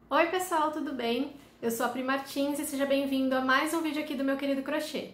Oi pessoal, tudo bem? Eu sou a Pri Martins e seja bem-vindo a mais um vídeo aqui do meu querido crochê.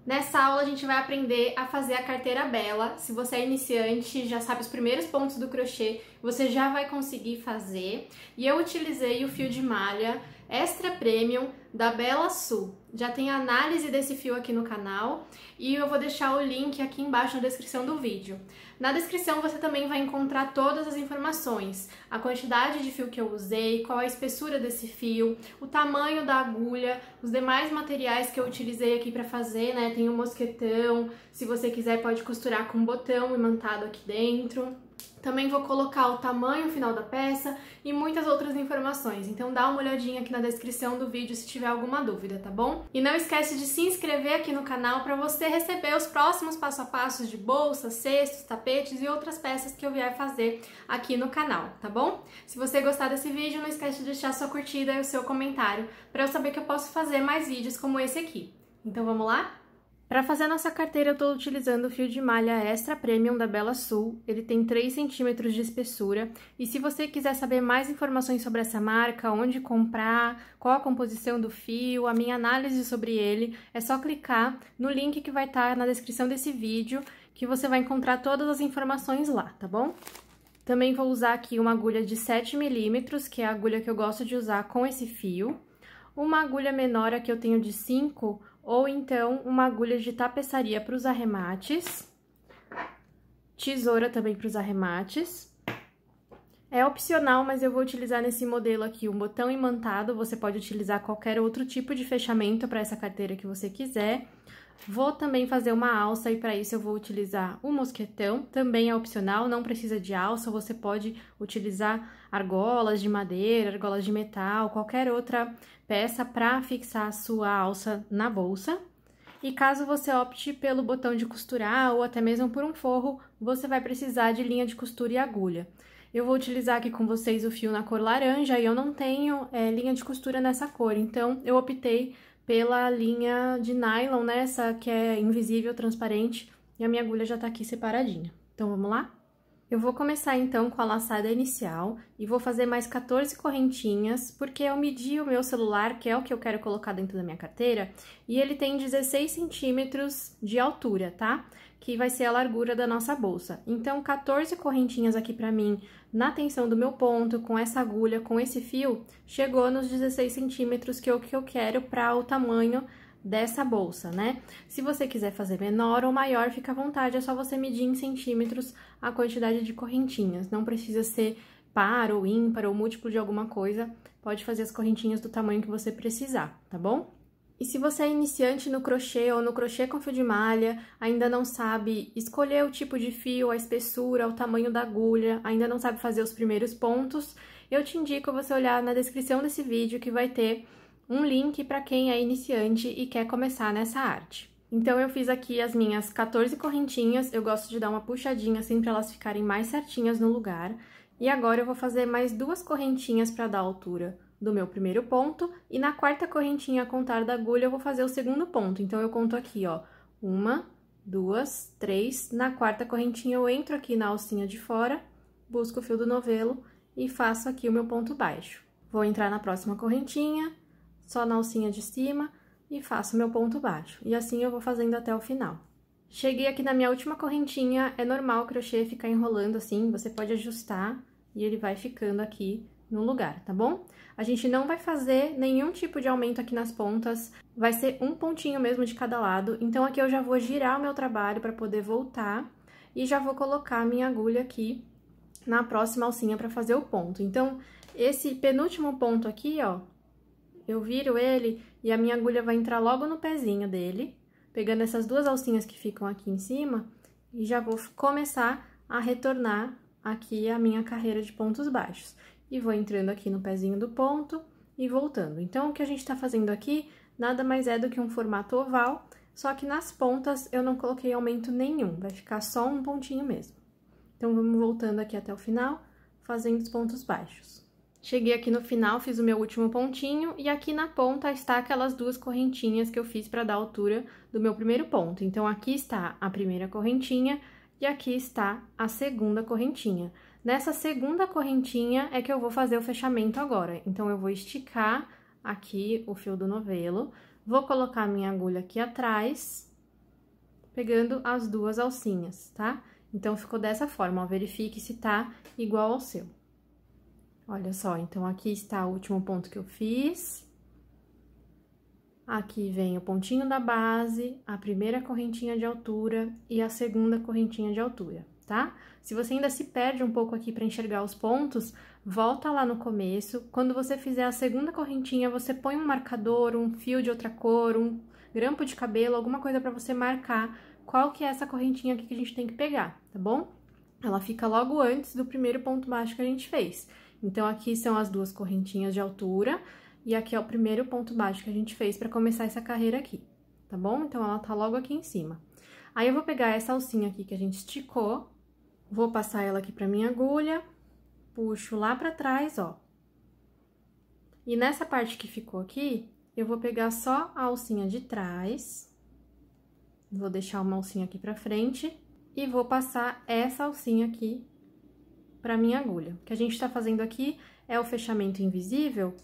Nessa aula a gente vai aprender a fazer a carteira Bella. Se você é iniciante, já sabe os primeiros pontos do crochê, você já vai conseguir fazer. E eu utilizei o fio de malha Extra Premium da Bella Sul. Já tem a análise desse fio aqui no canal e eu vou deixar o link aqui embaixo na descrição do vídeo. Na descrição você também vai encontrar todas as informações, a quantidade de fio que eu usei, qual a espessura desse fio, o tamanho da agulha, os demais materiais que eu utilizei aqui para fazer, né? Tem o mosquetão, se você quiser pode costurar com botão imantado aqui dentro. Também vou colocar o tamanho final da peça e muitas outras informações, então dá uma olhadinha aqui na descrição do vídeo se tiver alguma dúvida, tá bom? E não esquece de se inscrever aqui no canal para você receber os próximos passo a passos de bolsas, cestos, tapetes e outras peças que eu vier fazer aqui no canal, tá bom? Se você gostar desse vídeo, não esquece de deixar sua curtida e o seu comentário para eu saber que eu posso fazer mais vídeos como esse aqui. Então vamos lá? Para fazer a nossa carteira, eu estou utilizando o fio de malha Extra Premium da Bella Sul. Ele tem 3 centímetros de espessura. E se você quiser saber mais informações sobre essa marca, onde comprar, qual a composição do fio, a minha análise sobre ele, é só clicar no link que vai estar na descrição desse vídeo, que você vai encontrar todas as informações lá, tá bom? Também vou usar aqui uma agulha de 7 milímetros, que é a agulha que eu gosto de usar com esse fio. Uma agulha menor, aqui eu tenho de 5, ou então uma agulha de tapeçaria para os arremates, tesoura também para os arremates. É opcional, mas eu vou utilizar nesse modelo aqui um botão imantado, você pode utilizar qualquer outro tipo de fechamento para essa carteira que você quiser. Vou também fazer uma alça e para isso eu vou utilizar o mosquetão, também é opcional, não precisa de alça, você pode utilizar argolas de madeira, argolas de metal, qualquer outra peça para fixar a sua alça na bolsa. E caso você opte pelo botão de costurar ou até mesmo por um forro, você vai precisar de linha de costura e agulha. Eu vou utilizar aqui com vocês o fio na cor laranja e eu não tenho linha de costura nessa cor, então eu optei pela linha de nylon, né, essa que é invisível, transparente, e a minha agulha já tá aqui separadinha. Então, vamos lá? Eu vou começar, então, com a laçada inicial e vou fazer mais 14 correntinhas, porque eu medi o meu celular, que é o que eu quero colocar dentro da minha carteira, e ele tem 16 centímetros de altura, tá? Que vai ser a largura da nossa bolsa. Então, 14 correntinhas aqui pra mim, na tensão do meu ponto, com essa agulha, com esse fio, chegou nos 16 centímetros que é o que eu quero para o tamanho dessa bolsa, né? Se você quiser fazer menor ou maior, fica à vontade, é só você medir em centímetros a quantidade de correntinhas. Não precisa ser par ou ímpar ou múltiplo de alguma coisa, pode fazer as correntinhas do tamanho que você precisar, tá bom? E se você é iniciante no crochê ou no crochê com fio de malha, ainda não sabe escolher o tipo de fio, a espessura, o tamanho da agulha, ainda não sabe fazer os primeiros pontos, eu te indico você olhar na descrição desse vídeo que vai ter um link para quem é iniciante e quer começar nessa arte. Então, eu fiz aqui as minhas 14 correntinhas, eu gosto de dar uma puxadinha assim para elas ficarem mais certinhas no lugar. E agora eu vou fazer mais 2 correntinhas para dar a altura do meu primeiro ponto, e na quarta correntinha a contar da agulha eu vou fazer o segundo ponto. Então, eu conto aqui, ó, 1, 2, 3, na quarta correntinha eu entro aqui na alcinha de fora, busco o fio do novelo e faço aqui o meu ponto baixo. Vou entrar na próxima correntinha, só na alcinha de cima, e faço meu ponto baixo. E assim eu vou fazendo até o final. Cheguei aqui na minha última correntinha, é normal o crochê ficar enrolando assim, você pode ajustar e ele vai ficando aqui no lugar, tá bom? A gente não vai fazer nenhum tipo de aumento aqui nas pontas, vai ser um pontinho mesmo de cada lado. Então, aqui eu já vou girar o meu trabalho para poder voltar e já vou colocar a minha agulha aqui na próxima alcinha para fazer o ponto. Então, esse penúltimo ponto aqui, ó, eu viro ele e a minha agulha vai entrar logo no pezinho dele, pegando essas 2 alcinhas que ficam aqui em cima, e já vou começar a retornar aqui a minha carreira de pontos baixos. E vou entrando aqui no pezinho do ponto e voltando. Então, o que a gente tá fazendo aqui nada mais é do que um formato oval, só que nas pontas eu não coloquei aumento nenhum, vai ficar só um pontinho mesmo. Então, vamos voltando aqui até o final, fazendo os pontos baixos. Cheguei aqui no final, fiz o meu último pontinho, e aqui na ponta está aquelas 2 correntinhas que eu fiz para dar a altura do meu primeiro ponto. Então, aqui está a primeira correntinha, E aqui está a segunda correntinha. Nessa segunda correntinha é que eu vou fazer o fechamento agora. Então, eu vou esticar aqui o fio do novelo, vou colocar minha agulha aqui atrás, pegando as duas alcinhas, tá? Então, ficou dessa forma, ó, verifique se tá igual ao seu. Olha só, então, aqui está o último ponto que eu fiz. Aqui vem o pontinho da base, a primeira correntinha de altura e a segunda correntinha de altura, tá? Se você ainda se perde um pouco aqui para enxergar os pontos, volta lá no começo. Quando você fizer a segunda correntinha, você põe um marcador, um fio de outra cor, um grampo de cabelo, alguma coisa para você marcar qual que é essa correntinha aqui que a gente tem que pegar, tá bom? Ela fica logo antes do primeiro ponto baixo que a gente fez. Então, aqui são as duas correntinhas de altura e aqui é o primeiro ponto baixo que a gente fez para começar essa carreira aqui, tá bom? Então, ela tá logo aqui em cima. Aí, eu vou pegar essa alcinha aqui que a gente esticou, vou passar ela aqui pra minha agulha, puxo lá pra trás, ó. E nessa parte que ficou aqui, eu vou pegar só a alcinha de trás, vou deixar uma alcinha aqui pra frente e vou passar essa alcinha aqui pra minha agulha. O que a gente tá fazendo aqui é o fechamento invisível,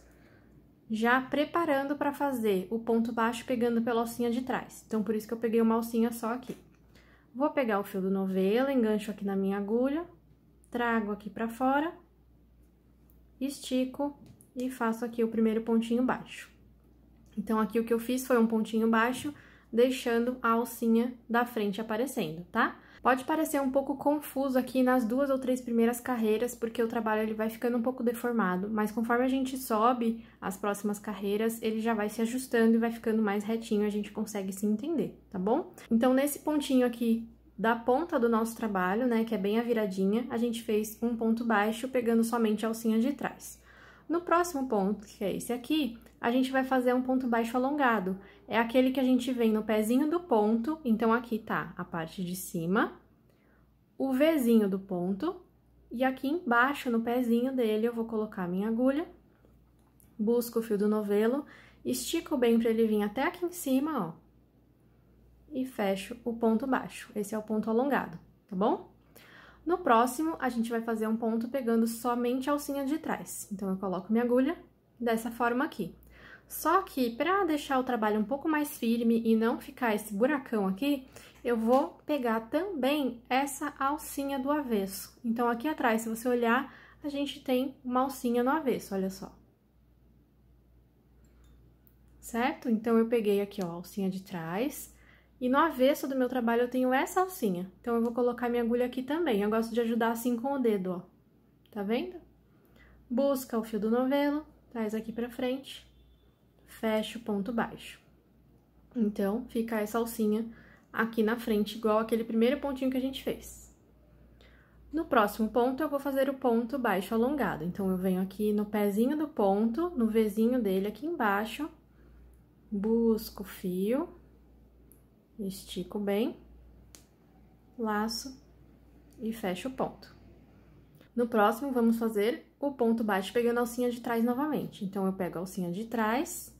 já preparando pra fazer o ponto baixo pegando pela alcinha de trás. Então, por isso que eu peguei uma alcinha só aqui. Vou pegar o fio do novelo, engancho aqui na minha agulha, trago aqui pra fora, estico e faço aqui o primeiro pontinho baixo. Então, aqui o que eu fiz foi um pontinho baixo, deixando a alcinha da frente aparecendo, tá? Pode parecer um pouco confuso aqui nas 2 ou 3 primeiras carreiras, porque o trabalho ele vai ficando um pouco deformado, mas conforme a gente sobe as próximas carreiras, ele já vai se ajustando e vai ficando mais retinho, a gente consegue se entender, tá bom? Então, nesse pontinho aqui da ponta do nosso trabalho, né, que é bem a viradinha, a gente fez um ponto baixo pegando somente a alcinha de trás. No próximo ponto, que é esse aqui, a gente vai fazer um ponto baixo alongado. É aquele que a gente vem no pezinho do ponto, então aqui tá a parte de cima, o Vzinho do ponto, e aqui embaixo, no pezinho dele, eu vou colocar a minha agulha, busco o fio do novelo, estico bem pra ele vir até aqui em cima, ó, e fecho o ponto baixo. Esse é o ponto alongado, tá bom? No próximo, a gente vai fazer um ponto pegando somente a alcinha de trás. Então, eu coloco minha agulha dessa forma aqui. Só que, para deixar o trabalho um pouco mais firme e não ficar esse buracão aqui, eu vou pegar também essa alcinha do avesso. Então, aqui atrás, se você olhar, a gente tem uma alcinha no avesso, olha só. Certo? Então, eu peguei aqui, ó, a alcinha de trás. E no avesso do meu trabalho, eu tenho essa alcinha. Então, eu vou colocar minha agulha aqui também. Eu gosto de ajudar assim com o dedo, ó. Tá vendo? Busca o fio do novelo, traz aqui pra frente, fecha o ponto baixo. Então, fica essa alcinha aqui na frente, igual aquele primeiro pontinho que a gente fez. No próximo ponto, eu vou fazer o ponto baixo alongado. Então, eu venho aqui no pezinho do ponto, no Vzinho dele aqui embaixo, busco o fio, estico bem, laço e fecho o ponto. No próximo, vamos fazer o ponto baixo pegando a alcinha de trás novamente. Então, eu pego a alcinha de trás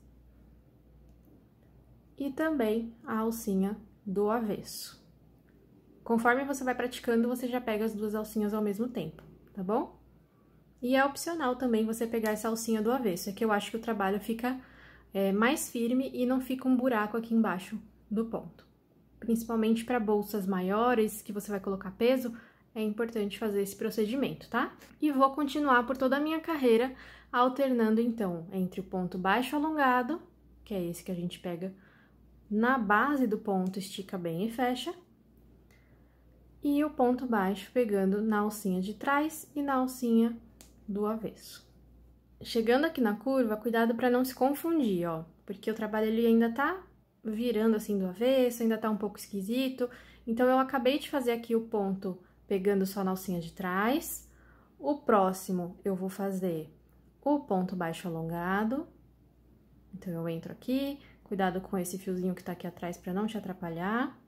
e também a alcinha do avesso. Conforme você vai praticando, você já pega as duas alcinhas ao mesmo tempo, tá bom? E é opcional também você pegar essa alcinha do avesso, é que eu acho que o trabalho fica mais firme e não fica um buraco aqui embaixo do ponto. Principalmente para bolsas maiores, que você vai colocar peso, é importante fazer esse procedimento, tá? E vou continuar por toda a minha carreira, alternando, então, entre o ponto baixo alongado, que é esse que a gente pega na base do ponto, estica bem e fecha, e o ponto baixo pegando na alcinha de trás e na alcinha do avesso. Chegando aqui na curva, cuidado para não se confundir, ó, porque o trabalho ele ainda tá virando assim do avesso, ainda tá um pouco esquisito. Então, eu acabei de fazer aqui o ponto pegando só na alcinha de trás. O próximo, eu vou fazer o ponto baixo alongado. Então, eu entro aqui, cuidado com esse fiozinho que tá aqui atrás para não te atrapalhar.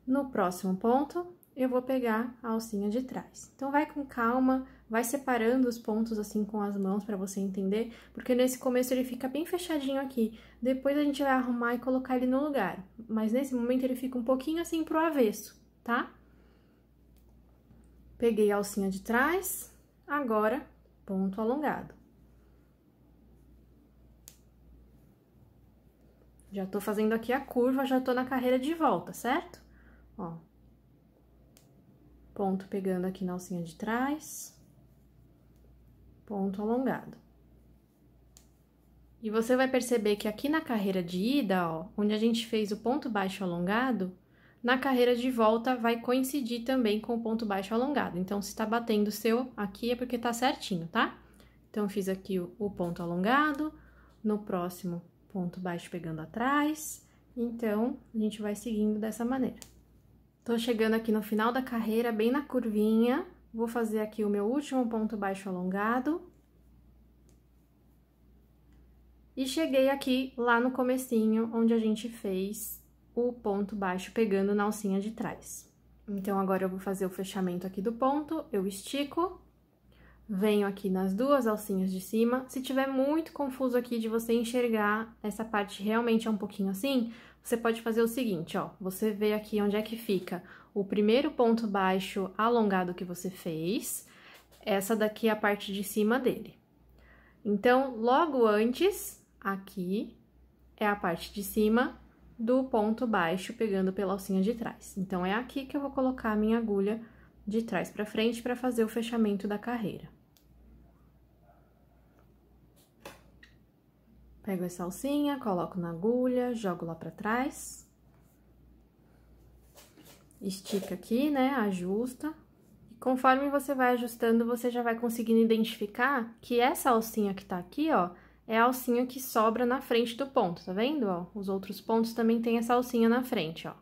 No próximo ponto, eu vou pegar a alcinha de trás. Então, vai com calma, vai separando os pontos assim com as mãos pra você entender, porque nesse começo ele fica bem fechadinho aqui. Depois a gente vai arrumar e colocar ele no lugar, mas nesse momento ele fica um pouquinho assim pro avesso, tá? Peguei a alcinha de trás, agora ponto alongado. Já tô fazendo aqui a curva, já tô na carreira de volta, certo? Ó. Ponto pegando aqui na alcinha de trás. Ponto alongado. E você vai perceber que aqui na carreira de ida, ó, onde a gente fez o ponto baixo alongado, na carreira de volta vai coincidir também com o ponto baixo alongado. Então, se tá batendo o seu aqui é porque tá certinho, tá? Então, fiz aqui o ponto alongado, no próximo ponto baixo pegando atrás, então, a gente vai seguindo dessa maneira. Tô chegando aqui no final da carreira, bem na curvinha, vou fazer aqui o meu último ponto baixo alongado. E cheguei aqui lá no comecinho, onde a gente fez o ponto baixo pegando na alcinha de trás. Então, agora eu vou fazer o fechamento aqui do ponto, eu estico. Venho aqui nas duas alcinhas de cima. Se tiver muito confuso aqui de você enxergar, essa parte realmente é um pouquinho assim, você pode fazer o seguinte, ó. Você vê aqui onde é que fica o primeiro ponto baixo alongado que você fez. Essa daqui é a parte de cima dele. Então, logo antes, aqui, é a parte de cima do ponto baixo pegando pela alcinha de trás. Então, é aqui que eu vou colocar a minha agulha de trás pra frente pra fazer o fechamento da carreira. Pego essa alcinha, coloco na agulha, jogo lá pra trás. Estica aqui, né, ajusta. E conforme você vai ajustando, você já vai conseguindo identificar que essa alcinha que tá aqui, ó, é a alcinha que sobra na frente do ponto, tá vendo, ó? Os outros pontos também tem essa alcinha na frente, ó.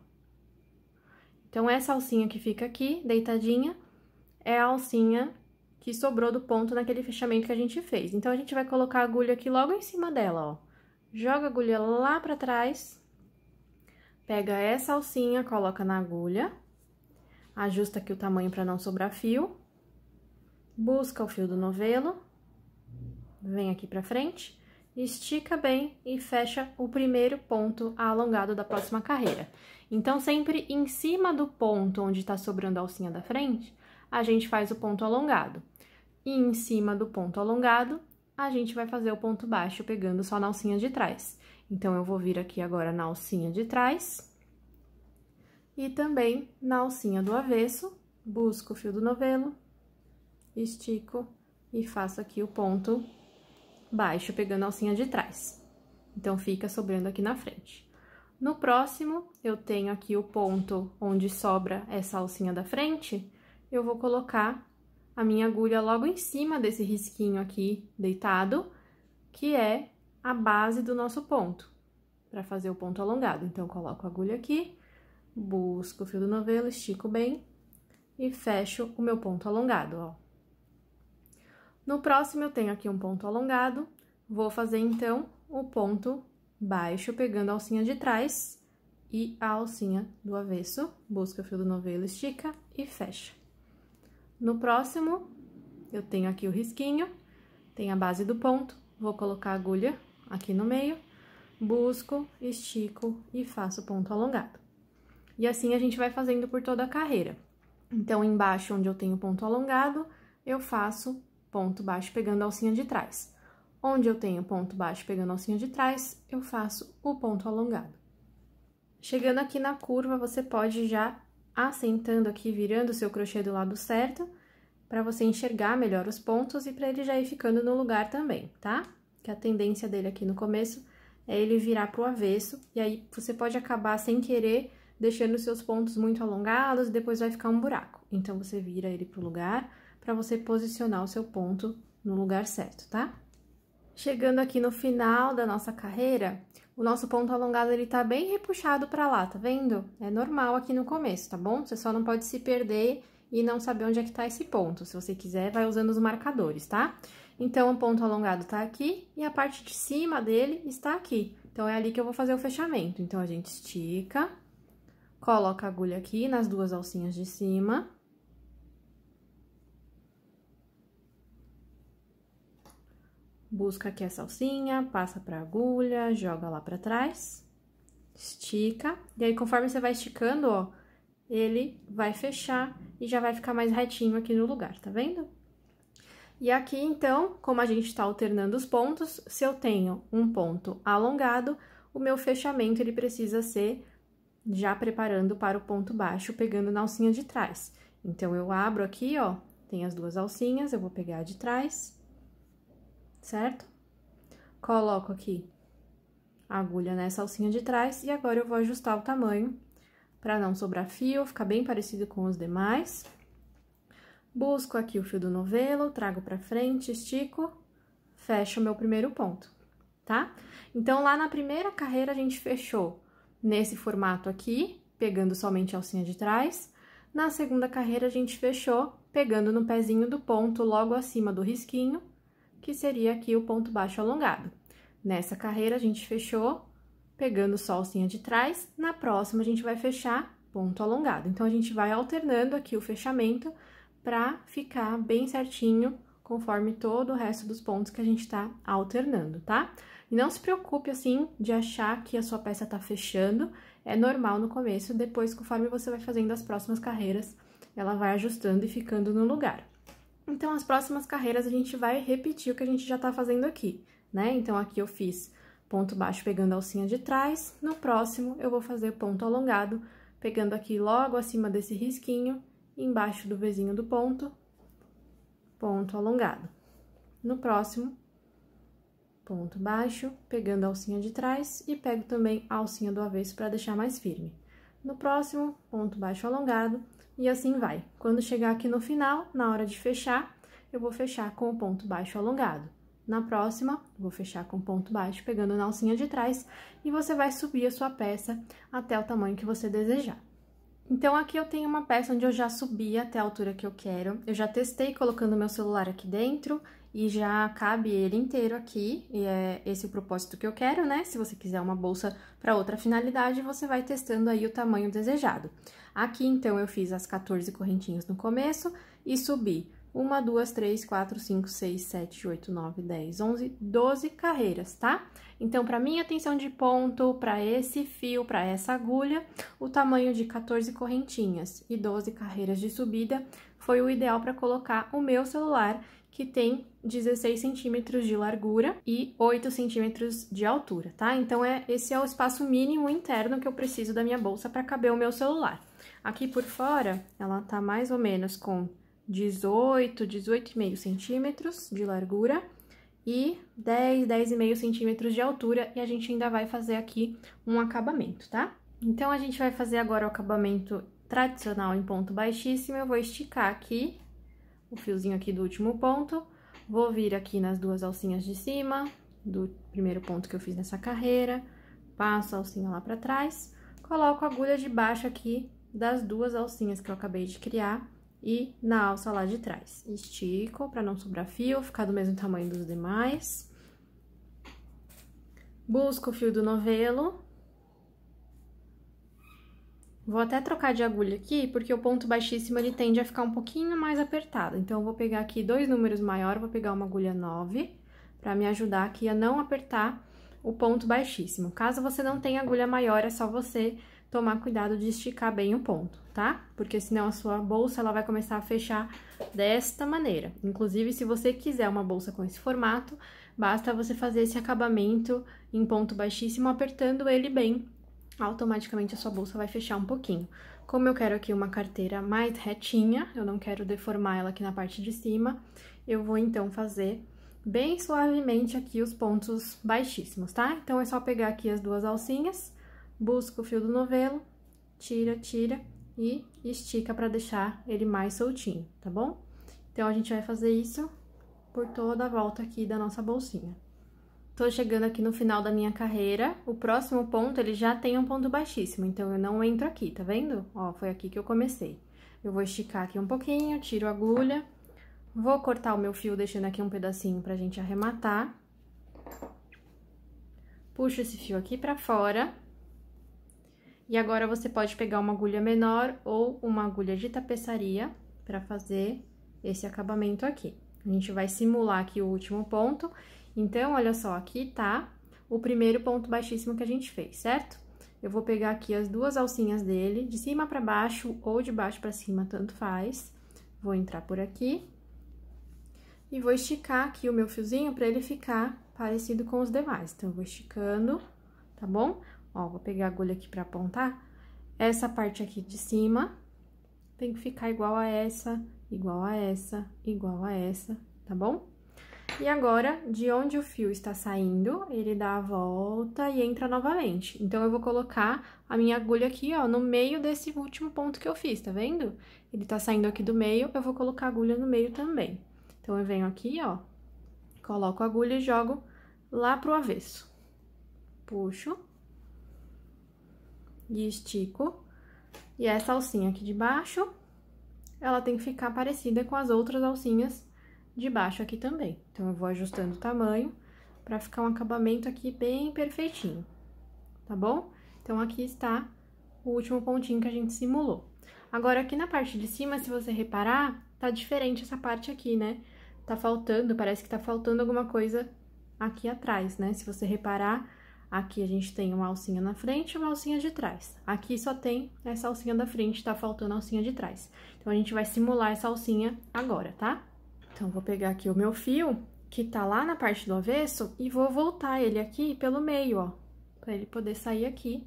Então, essa alcinha que fica aqui, deitadinha, é a alcinha que sobrou do ponto naquele fechamento que a gente fez. Então, a gente vai colocar a agulha aqui logo em cima dela, ó. Joga a agulha lá pra trás, pega essa alcinha, coloca na agulha, ajusta aqui o tamanho pra não sobrar fio, busca o fio do novelo, vem aqui pra frente, estica bem e fecha o primeiro ponto alongado da próxima carreira. Então, sempre em cima do ponto onde tá sobrando a alcinha da frente, a gente faz o ponto alongado. E em cima do ponto alongado, a gente vai fazer o ponto baixo pegando só na alcinha de trás. Então, eu vou vir aqui agora na alcinha de trás e também na alcinha do avesso, busco o fio do novelo, estico e faço aqui o ponto baixo pegando a alcinha de trás. Então, fica sobrando aqui na frente. No próximo, eu tenho aqui o ponto onde sobra essa alcinha da frente, eu vou colocar a minha agulha logo em cima desse risquinho aqui deitado, que é a base do nosso ponto, para fazer o ponto alongado. Então, coloco a agulha aqui, busco o fio do novelo, estico bem e fecho o meu ponto alongado, ó. No próximo, eu tenho aqui um ponto alongado, vou fazer, então, o ponto baixo pegando a alcinha de trás e a alcinha do avesso, busca o fio do novelo, estica e fecha. No próximo, eu tenho aqui o risquinho, tem a base do ponto, vou colocar a agulha aqui no meio, busco, estico e faço o ponto alongado. E assim a gente vai fazendo por toda a carreira. Então, embaixo, onde eu tenho ponto alongado, eu faço ponto baixo pegando a alcinha de trás. Onde eu tenho ponto baixo pegando a alcinha de trás, eu faço o ponto alongado. Chegando aqui na curva, você pode já assentando aqui, virando o seu crochê do lado certo, para você enxergar melhor os pontos e para ele já ir ficando no lugar também, tá? Que a tendência dele aqui no começo é ele virar pro avesso, e aí você pode acabar sem querer deixando os seus pontos muito alongados e depois vai ficar um buraco. Então, você vira ele pro lugar para você posicionar o seu ponto no lugar certo, tá? Chegando aqui no final da nossa carreira, o nosso ponto alongado, ele tá bem repuxado pra lá, tá vendo? É normal aqui no começo, tá bom? Você só não pode se perder e não saber onde é que tá esse ponto. Se você quiser, vai usando os marcadores, tá? Então, o ponto alongado tá aqui e a parte de cima dele está aqui. Então, é ali que eu vou fazer o fechamento. Então, a gente estica, Coloca a agulha aqui nas duas alcinhas de cima. Busca aqui essa alcinha, passa pra agulha, joga lá pra trás, estica. E aí, conforme você vai esticando, ó, ele vai fechar e já vai ficar mais retinho aqui no lugar, tá vendo? E aqui, então, como a gente tá alternando os pontos, se eu tenho um ponto alongado, o meu fechamento, ele precisa ser já preparando para o ponto baixo, pegando na alcinha de trás. Então, eu abro aqui, ó, tem as duas alcinhas, eu vou pegar a de trás, certo? Coloco aqui a agulha nessa alcinha de trás e agora eu vou ajustar o tamanho para não sobrar fio, ficar bem parecido com os demais. Busco aqui o fio do novelo, trago pra frente, estico, fecho o meu primeiro ponto, tá? Então, lá na primeira carreira, a gente fechou nesse formato aqui, pegando somente a alcinha de trás. Na segunda carreira, a gente fechou pegando no pezinho do ponto logo acima do risquinho, que seria aqui o ponto baixo alongado. Nessa carreira, a gente fechou pegando só a alcinha de trás. Na próxima, a gente vai fechar ponto alongado. Então, a gente vai alternando aqui o fechamento pra ficar bem certinho, conforme todo o resto dos pontos que a gente tá alternando, tá? E não se preocupe, assim, de achar que a sua peça tá fechando, é normal no começo, depois, conforme você vai fazendo as próximas carreiras, ela vai ajustando e ficando no lugar. Então, as próximas carreiras, a gente vai repetir o que a gente já tá fazendo aqui, né? Então, aqui eu fiz ponto baixo pegando a alcinha de trás, no próximo, eu vou fazer ponto alongado, pegando aqui logo acima desse risquinho, embaixo do Vzinho do ponto, ponto alongado. No próximo, ponto baixo, pegando a alcinha de trás e pego também a alcinha do avesso para deixar mais firme. No próximo, ponto baixo alongado e assim vai. Quando chegar aqui no final, na hora de fechar, eu vou fechar com o ponto baixo alongado. Na próxima, vou fechar com ponto baixo, pegando na alcinha de trás e você vai subir a sua peça até o tamanho que você desejar. Então, aqui eu tenho uma peça onde eu já subi até a altura que eu quero. Eu já testei colocando meu celular aqui dentro e já cabe ele inteiro aqui. E é esse o propósito que eu quero, né? Se você quiser uma bolsa para outra finalidade, você vai testando aí o tamanho desejado. Aqui, então, eu fiz as 14 correntinhas no começo e subi 1, 2, 3, 4, 5, 6, 7, 8, 9, 10, 11, 12 carreiras, tá? Então, para minha tensão de ponto, para esse fio, para essa agulha, o tamanho de 14 correntinhas e 12 carreiras de subida foi o ideal para colocar o meu celular, que tem 16 centímetros de largura e 8 centímetros de altura, tá? Então, esse é o espaço mínimo interno que eu preciso da minha bolsa para caber o meu celular. Aqui por fora, ela tá mais ou menos com 18,5 centímetros de largura e 10,5 centímetros de altura, e a gente ainda vai fazer aqui um acabamento, tá? Então, a gente vai fazer agora o acabamento tradicional em ponto baixíssimo. Eu vou esticar aqui o fiozinho aqui do último ponto, vou vir aqui nas duas alcinhas de cima, do primeiro ponto que eu fiz nessa carreira, passo a alcinha lá pra trás, coloco a agulha de baixo aqui das duas alcinhas que eu acabei de criar, e na alça lá de trás. Estico para não sobrar fio, ficar do mesmo tamanho dos demais. Busco o fio do novelo. Vou até trocar de agulha aqui, porque o ponto baixíssimo ele tende a ficar um pouquinho mais apertado. Então, eu vou pegar aqui 2 números maiores, vou pegar uma agulha 9, para me ajudar aqui a não apertar o ponto baixíssimo. Caso você não tenha agulha maior, é só você tomar cuidado de esticar bem o ponto, tá? Porque senão a sua bolsa, ela vai começar a fechar desta maneira. Inclusive, se você quiser uma bolsa com esse formato, basta você fazer esse acabamento em ponto baixíssimo, apertando ele bem. Automaticamente a sua bolsa vai fechar um pouquinho. Como eu quero aqui uma carteira mais retinha, eu não quero deformar ela aqui na parte de cima, eu vou então fazer bem suavemente aqui os pontos baixíssimos, tá? Então, é só pegar aqui as duas alcinhas, busca o fio do novelo, tira, tira e estica para deixar ele mais soltinho, tá bom? Então, a gente vai fazer isso por toda a volta aqui da nossa bolsinha. Tô chegando aqui no final da minha carreira, o próximo ponto, ele já tem um ponto baixíssimo, então eu não entro aqui, tá vendo? Ó, foi aqui que eu comecei. Eu vou esticar aqui um pouquinho, tiro a agulha, vou cortar o meu fio, deixando aqui um pedacinho pra gente arrematar. Puxo esse fio aqui pra fora. E agora, você pode pegar uma agulha menor ou uma agulha de tapeçaria pra fazer esse acabamento aqui. A gente vai simular aqui o último ponto. Então, olha só, aqui tá o primeiro ponto baixíssimo que a gente fez, certo? Eu vou pegar aqui as duas alcinhas dele, de cima pra baixo ou de baixo pra cima, tanto faz. Vou entrar por aqui. E vou esticar aqui o meu fiozinho pra ele ficar parecido com os demais. Então, eu vou esticando, tá bom? Ó, vou pegar a agulha aqui pra apontar. Essa parte aqui de cima tem que ficar igual a essa, igual a essa, igual a essa, tá bom? E agora, de onde o fio está saindo, ele dá a volta e entra novamente. Então, eu vou colocar a minha agulha aqui, ó, no meio desse último ponto que eu fiz, tá vendo? Ele tá saindo aqui do meio, eu vou colocar a agulha no meio também. Então, eu venho aqui, ó, coloco a agulha e jogo lá pro avesso. Puxo. E estico. E essa alcinha aqui de baixo, ela tem que ficar parecida com as outras alcinhas de baixo aqui também. Então, eu vou ajustando o tamanho pra ficar um acabamento aqui bem perfeitinho, tá bom? Então, aqui está o último pontinho que a gente simulou. Agora, aqui na parte de cima, se você reparar, tá diferente essa parte aqui, né? Tá faltando, parece que tá faltando alguma coisa aqui atrás, né? Se você reparar, aqui a gente tem uma alcinha na frente e uma alcinha de trás. Aqui só tem essa alcinha da frente, tá faltando a alcinha de trás. Então, a gente vai simular essa alcinha agora, tá? Então, vou pegar aqui o meu fio, que tá lá na parte do avesso, e vou voltar ele aqui pelo meio, ó, pra ele poder sair aqui.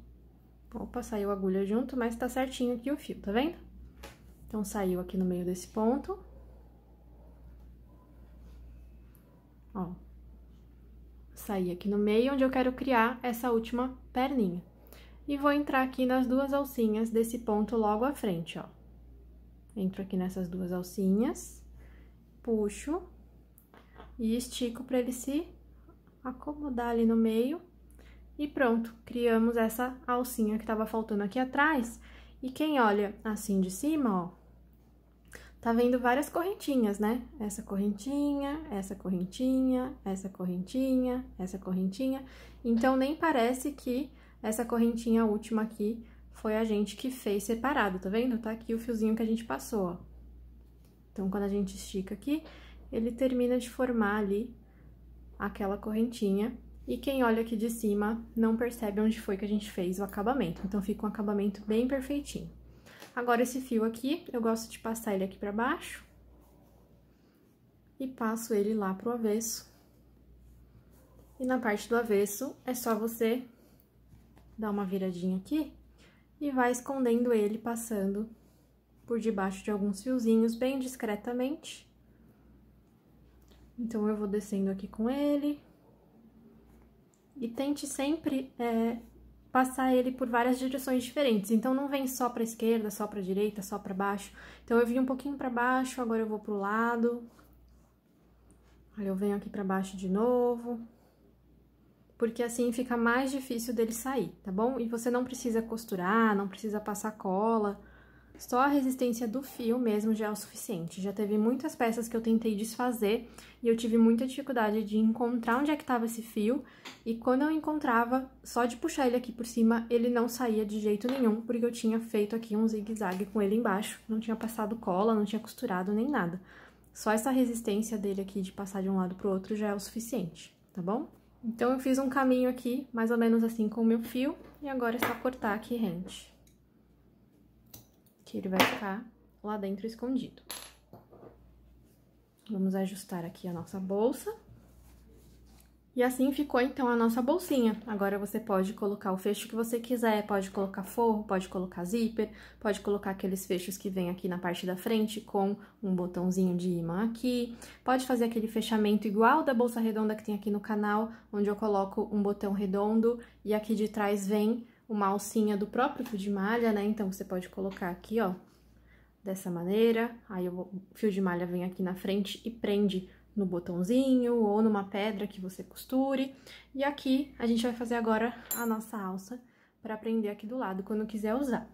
Opa, saiu a agulha junto, mas tá certinho aqui o fio, tá vendo? Então, saiu aqui no meio desse ponto. Ó. Saí aqui no meio, onde eu quero criar essa última perninha. E vou entrar aqui nas duas alcinhas desse ponto logo à frente, ó. Entro aqui nessas duas alcinhas. Puxo e estico para ele se acomodar ali no meio. E pronto, criamos essa alcinha que tava faltando aqui atrás. E quem olha assim de cima, ó, tá vendo várias correntinhas, né? Essa correntinha, essa correntinha, essa correntinha, essa correntinha. Então, nem parece que essa correntinha última aqui foi a gente que fez separado, tá vendo? Tá aqui o fiozinho que a gente passou, ó. Então, quando a gente estica aqui, ele termina de formar ali aquela correntinha. E quem olha aqui de cima não percebe onde foi que a gente fez o acabamento. Então, fica um acabamento bem perfeitinho. Agora, esse fio aqui, eu gosto de passar ele aqui pra baixo. E passo ele lá pro avesso. E na parte do avesso, é só você dar uma viradinha aqui e vai escondendo ele, passando por debaixo de alguns fiozinhos, bem discretamente. Então, eu vou descendo aqui com ele. E tente sempre passar ele por várias direções diferentes. Então, não vem só pra esquerda, só pra direita, só pra baixo. Então, eu vim um pouquinho pra baixo, agora eu vou pro lado. Aí, eu venho aqui pra baixo de novo. Porque assim fica mais difícil dele sair, tá bom? E você não precisa costurar, não precisa passar cola. Só a resistência do fio mesmo já é o suficiente. Já teve muitas peças que eu tentei desfazer e eu tive muita dificuldade de encontrar onde é que tava esse fio. E quando eu encontrava, só de puxar ele aqui por cima, ele não saía de jeito nenhum, porque eu tinha feito aqui um zigue-zague com ele embaixo. Não tinha passado cola, não tinha costurado nem nada. Só essa resistência dele aqui de passar de um lado pro outro já é o suficiente, tá bom? Então, eu fiz um caminho aqui, mais ou menos assim com o meu fio, e agora é só cortar aqui rente. Que ele vai ficar lá dentro escondido. Vamos ajustar aqui a nossa bolsa. E assim ficou, então, a nossa bolsinha. Agora, você pode colocar o fecho que você quiser, pode colocar forro, pode colocar zíper, pode colocar aqueles fechos que vem aqui na parte da frente com um botãozinho de imã aqui. Pode fazer aquele fechamento igual da bolsa redonda que tem aqui no canal, onde eu coloco um botão redondo e aqui de trás vem uma alcinha do próprio fio de malha, né? Então, você pode colocar aqui, ó, dessa maneira. Aí, o fio de malha vem aqui na frente e prende no botãozinho ou numa pedra que você costure. E aqui, a gente vai fazer agora a nossa alça para prender aqui do lado, quando quiser usar.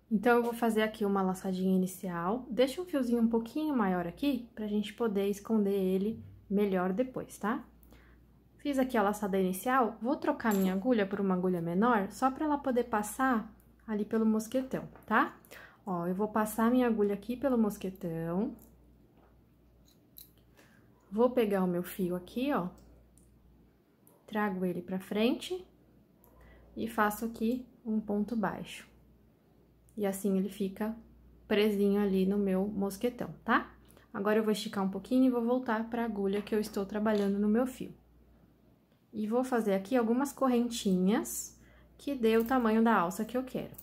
Então, eu vou fazer aqui uma laçadinha inicial. Deixa um fiozinho um pouquinho maior aqui, pra gente poder esconder ele melhor depois, tá? Fiz aqui a laçada inicial, vou trocar minha agulha por uma agulha menor, só pra ela poder passar ali pelo mosquetão, tá? Ó, eu vou passar minha agulha aqui pelo mosquetão. Vou pegar o meu fio aqui, ó. Trago ele pra frente e faço aqui um ponto baixo. E assim ele fica presinho ali no meu mosquetão, tá? Agora eu vou esticar um pouquinho e vou voltar pra agulha que eu estou trabalhando no meu fio. E vou fazer aqui algumas correntinhas que dê o tamanho da alça que eu quero.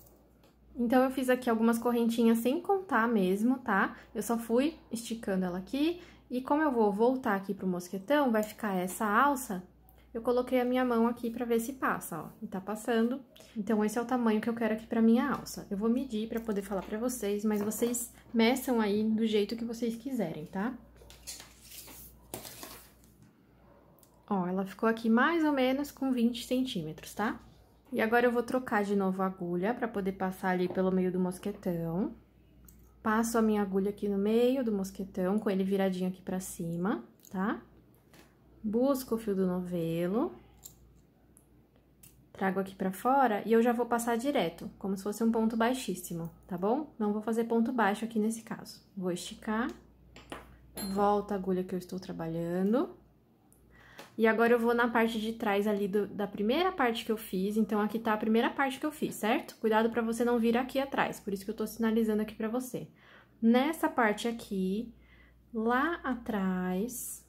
Então, eu fiz aqui algumas correntinhas sem contar mesmo, tá? Eu só fui esticando ela aqui, e como eu vou voltar aqui pro mosquetão, vai ficar essa alça, eu coloquei a minha mão aqui pra ver se passa, ó. E tá passando. Então, esse é o tamanho que eu quero aqui pra minha alça. Eu vou medir pra poder falar pra vocês, mas vocês meçam aí do jeito que vocês quiserem, tá? Ó, ela ficou aqui mais ou menos com 20 centímetros, tá? E agora eu vou trocar de novo a agulha pra poder passar ali pelo meio do mosquetão. Passo a minha agulha aqui no meio do mosquetão, com ele viradinho aqui pra cima, tá? Busco o fio do novelo. Trago aqui pra fora e eu já vou passar direto, como se fosse um ponto baixíssimo, tá bom? Não vou fazer ponto baixo aqui nesse caso. Vou esticar, volta a agulha que eu estou trabalhando. E agora eu vou na parte de trás ali da primeira parte que eu fiz, então aqui tá a primeira parte que eu fiz, certo? Cuidado pra você não vir aqui atrás, por isso que eu tô sinalizando aqui pra você. Nessa parte aqui, lá atrás,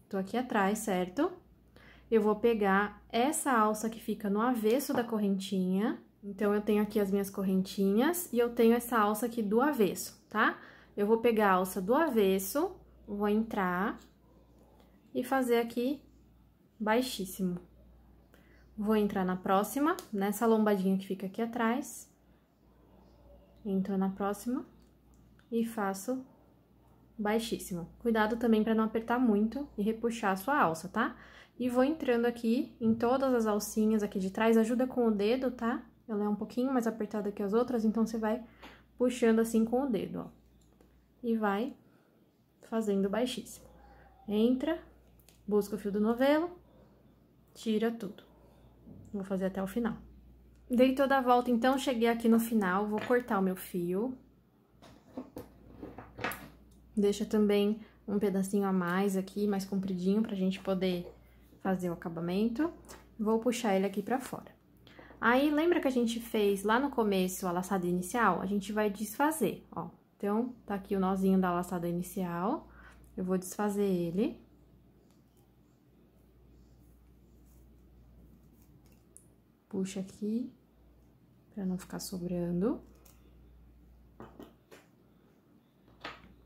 tô aqui atrás, certo? Eu vou pegar essa alça que fica no avesso da correntinha, então eu tenho aqui as minhas correntinhas e eu tenho essa alça aqui do avesso, tá? Eu vou pegar a alça do avesso, vou entrar e fazer aqui baixíssimo. Vou entrar na próxima, nessa lombadinha que fica aqui atrás. Entro na próxima e faço baixíssimo. Cuidado também para não apertar muito e repuxar a sua alça, tá? E vou entrando aqui em todas as alcinhas aqui de trás, ajuda com o dedo, tá? Ela é um pouquinho mais apertada que as outras, então você vai puxando assim com o dedo, ó. E vai fazendo baixíssimo. Entra. Busca o fio do novelo, tira tudo. Vou fazer até o final. Dei toda a volta, então, cheguei aqui no final, vou cortar o meu fio. Deixa também um pedacinho a mais aqui, mais compridinho, pra gente poder fazer o acabamento. Vou puxar ele aqui pra fora. Aí, lembra que a gente fez lá no começo a laçada inicial? A gente vai desfazer, ó. Então, tá aqui o nozinho da laçada inicial, eu vou desfazer ele. Puxa aqui, pra não ficar sobrando.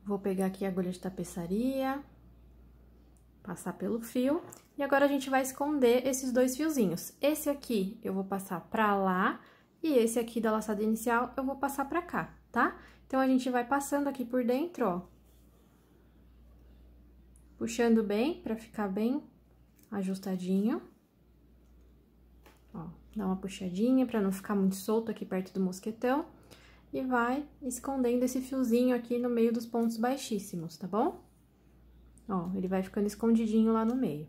Vou pegar aqui a agulha de tapeçaria, passar pelo fio. E agora, a gente vai esconder esses dois fiozinhos. Esse aqui, eu vou passar pra lá, e esse aqui da laçada inicial, eu vou passar pra cá, tá? Então, a gente vai passando aqui por dentro, ó. Puxando bem, pra ficar bem ajustadinho. Ó, dá uma puxadinha pra não ficar muito solto aqui perto do mosquetão. E vai escondendo esse fiozinho aqui no meio dos pontos baixíssimos, tá bom? Ó, ele vai ficando escondidinho lá no meio.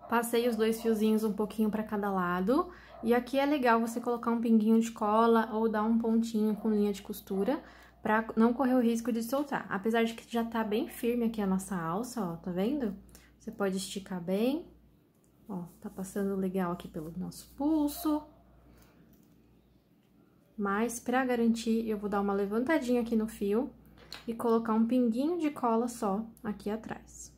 Passei os dois fiozinhos um pouquinho pra cada lado. E aqui é legal você colocar um pinguinho de cola ou dar um pontinho com linha de costura pra não correr o risco de soltar. Apesar de que já tá bem firme aqui a nossa alça, ó, tá vendo? Você pode esticar bem. Ó, tá passando legal aqui pelo nosso pulso. Mas, pra garantir, eu vou dar uma levantadinha aqui no fio e colocar um pinguinho de cola só aqui atrás.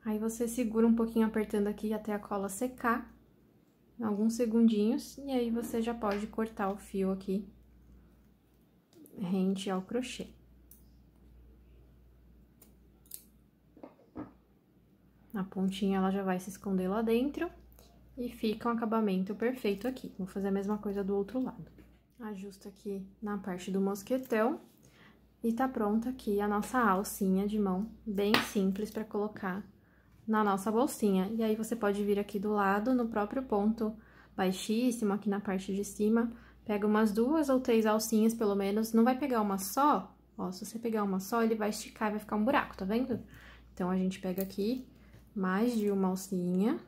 Aí, você segura um pouquinho apertando aqui até a cola secar, alguns segundinhos, e aí você já pode cortar o fio aqui rente ao crochê. A pontinha, ela já vai se esconder lá dentro e fica um acabamento perfeito aqui. Vou fazer a mesma coisa do outro lado. Ajusto aqui na parte do mosquetão e tá pronta aqui a nossa alcinha de mão, bem simples pra colocar na nossa bolsinha. E aí, você pode vir aqui do lado, no próprio ponto baixíssimo, aqui na parte de cima, Pega umas 2 ou 3 alcinhas, pelo menos. Não vai pegar uma só, ó, se você pegar uma só, ele vai esticar e vai ficar um buraco, tá vendo? Então, a gente pega aqui mais de uma alcinha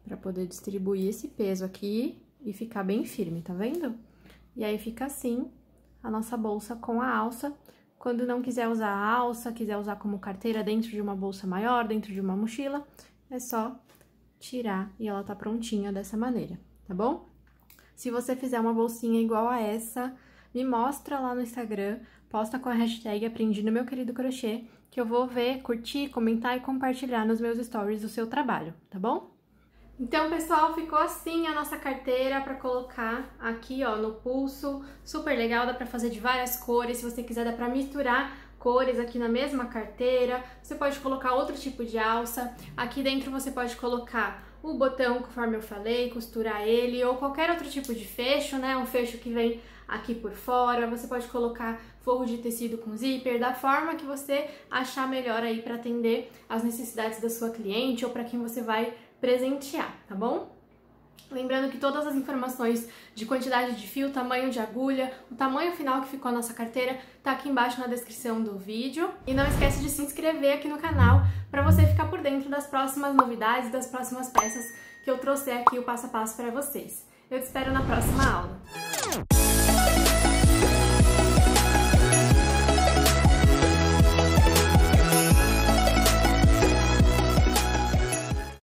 pra poder distribuir esse peso aqui e ficar bem firme, tá vendo? E aí, fica assim a nossa bolsa com a alça. Quando não quiser usar a alça, quiser usar como carteira dentro de uma bolsa maior, dentro de uma mochila, é só tirar e ela tá prontinha dessa maneira, tá bom? Se você fizer uma bolsinha igual a essa, me mostra lá no Instagram, posta com a hashtag Aprendi no Meu Querido Crochê, que eu vou ver, curtir, comentar e compartilhar nos meus stories o seu trabalho, tá bom? Então, pessoal, ficou assim a nossa carteira para colocar aqui, ó, no pulso. Super legal, dá para fazer de várias cores. Se você quiser, dá para misturar cores aqui na mesma carteira. Você pode colocar outro tipo de alça. Aqui dentro você pode colocar o botão, conforme eu falei, costurar ele, ou qualquer outro tipo de fecho, né? Um fecho que vem aqui por fora. Você pode colocar forro de tecido com zíper, da forma que você achar melhor aí para atender as necessidades da sua cliente ou para quem você vai presentear, tá bom? Lembrando que todas as informações de quantidade de fio, tamanho de agulha, o tamanho final que ficou a nossa carteira, tá aqui embaixo na descrição do vídeo. E não esquece de se inscrever aqui no canal para você ficar por dentro das próximas novidades, das próximas peças que eu trouxe aqui o passo a passo para vocês. Eu te espero na próxima aula.